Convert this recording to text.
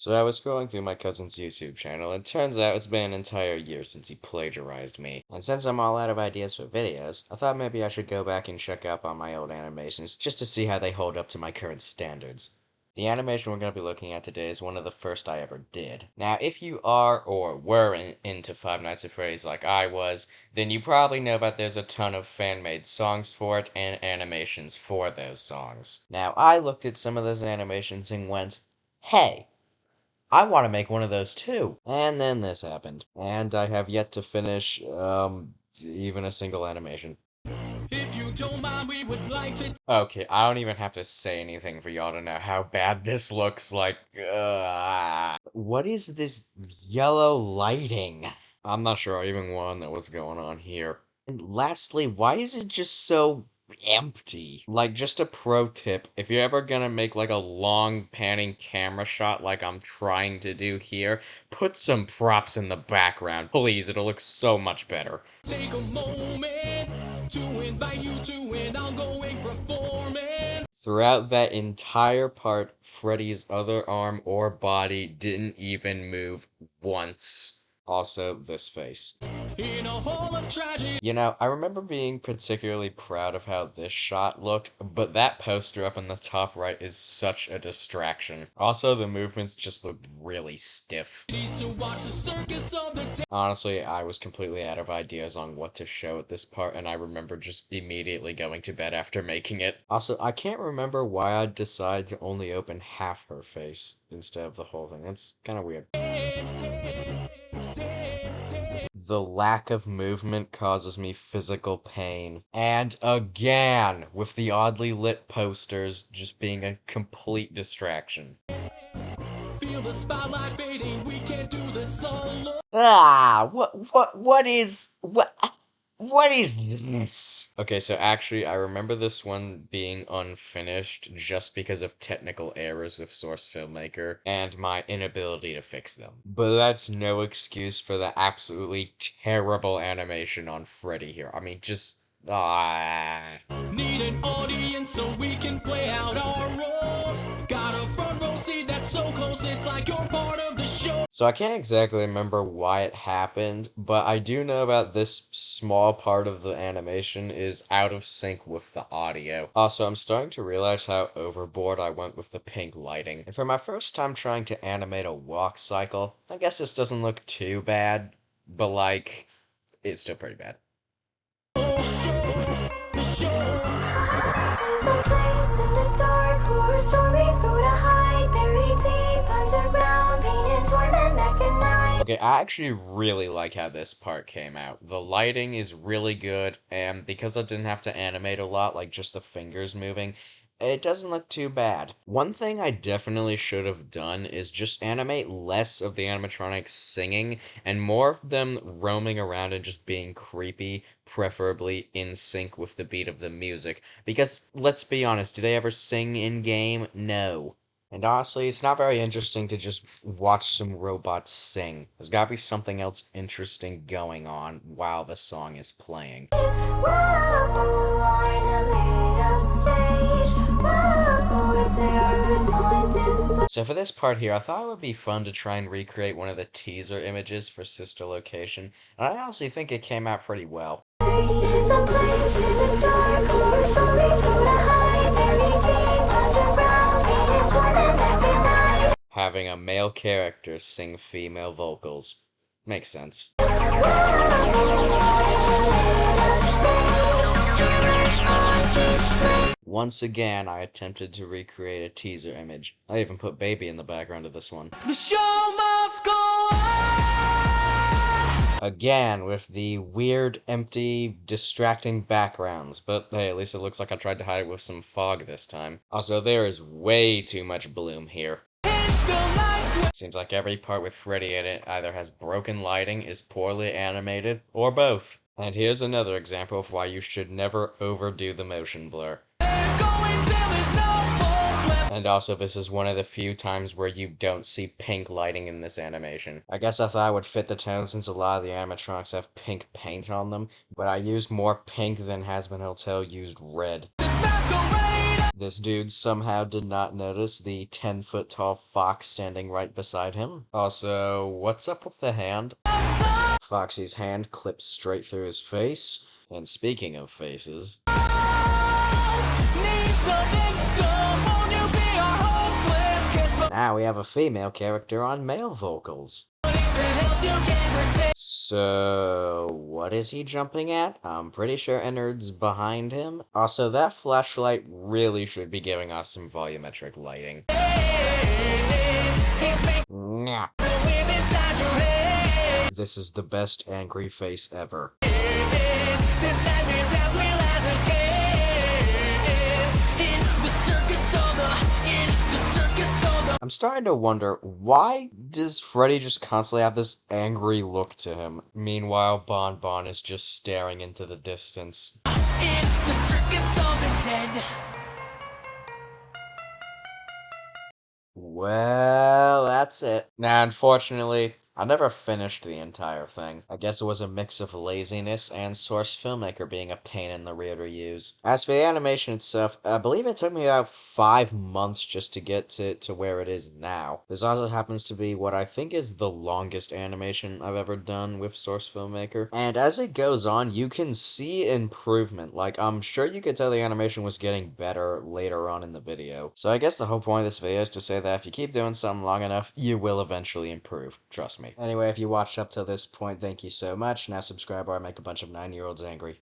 So I was scrolling through my cousin's YouTube channel, and turns out it's been an entire year since he plagiarized me. And since I'm all out of ideas for videos, I thought maybe I should go back and check up on my old animations just to see how they hold up to my current standards. The animation we're going to be looking at today is one of the first I ever did. Now, if you are or were into Five Nights at Freddy's like I was, then you probably know that there's a ton of fan-made songs for it and animations for those songs. Now, I looked at some of those animations and went, hey, I want to make one of those too. And then this happened. And I have yet to finish, even a single animation. If you don't mind, we would like to. Okay, I don't even have to say anything for y'all to know how bad this looks like. What is this yellow lighting? I'm not sure I even want to know what's going on here. And lastly, why is it just so empty? Like, just a pro tip, if you're ever gonna make like a long panning camera shot like I'm trying to do here, put some props in the background, please, it'll look so much better. Take a moment to invite you to an ongoing performance. Throughout that entire part, Freddy's other arm or body didn't even move once. Also, this face. In a hall of tragedy. You know, I remember being particularly proud of how this shot looked, but that poster up in the top right is such a distraction. Also, the movements just looked really stiff. To watch the circus of the Honestly, I was completely out of ideas on what to show at this part, and I remember just immediately going to bed after making it. Also, I can't remember why I decided to only open half her face instead of the whole thing. That's kind of weird. The lack of movement causes me physical pain. And again, with the oddly lit posters just being a complete distraction. Feel the spotlight fading, we can't do this alone. What is this? Okay, so actually, I remember this one being unfinished just because of technical errors with Source Filmmaker and my inability to fix them. But that's no excuse for the absolutely terrible animation on Freddy here. I mean, just... Need an audience so we can play out our roles. Got a front row seat that's so close, it's like you're part of the show. So I can't exactly remember why it happened, but I do know about this small part of the animation is out of sync with the audio. Also, I'm starting to realize how overboard I went with the pink lighting. And for my first time trying to animate a walk cycle, I guess this doesn't look too bad, but like, it's still pretty bad. Okay, I actually really like how this part came out. The lighting is really good, and because I didn't have to animate a lot, like just the fingers moving, it doesn't look too bad. One thing I definitely should have done is just animate less of the animatronics singing and more of them roaming around and just being creepy, preferably in sync with the beat of the music. Because, let's be honest, do they ever sing in-game? No. And honestly, it's not very interesting to just watch some robots sing. There's gotta be something else interesting going on while the song is playing. So for this part here, I thought it would be fun to try and recreate one of the teaser images for Sister Location, and I honestly think it came out pretty well. Having a male character sing female vocals. Makes sense. Once again, I attempted to recreate a teaser image. I even put Baby in the background of this one. The show must go on. Again, with the weird, empty, distracting backgrounds. But hey, at least it looks like I tried to hide it with some fog this time. Also, there is way too much bloom here. Seems like every part with Freddy in it either has broken lighting, is poorly animated, or both. And here's another example of why you should never overdo the motion blur. And also, this is one of the few times where you don't see pink lighting in this animation. I guess I thought I would fit the tone since a lot of the animatronics have pink paint on them, but I used more pink than Hazbin Hotel used red. This dude somehow did not notice the 10-foot tall fox standing right beside him. Also, what's up with the hand? Foxy's hand clips straight through his face. And speaking of faces, now we have a female character on male vocals. So, what is he jumping at? I'm pretty sure Ennard's behind him. Also, that flashlight really should be giving us some volumetric lighting. Nah. This is the best angry face ever. I'm starting to wonder, why does Freddy just constantly have this angry look to him? Meanwhile, Bon Bon is just staring into the distance. Well, that's it. Now, unfortunately, I never finished the entire thing. I guess it was a mix of laziness and Source Filmmaker being a pain in the rear to use. As for the animation itself, I believe it took me about 5 months just to get to where it is now. This also happens to be what I think is the longest animation I've ever done with Source Filmmaker. And as it goes on, you can see improvement. Like, I'm sure you could tell the animation was getting better later on in the video. So I guess the whole point of this video is to say that if you keep doing something long enough, you will eventually improve. Trust me. Anyway, if you watched up till this point, thank you so much. Now subscribe or I make a bunch of 9-year-olds angry.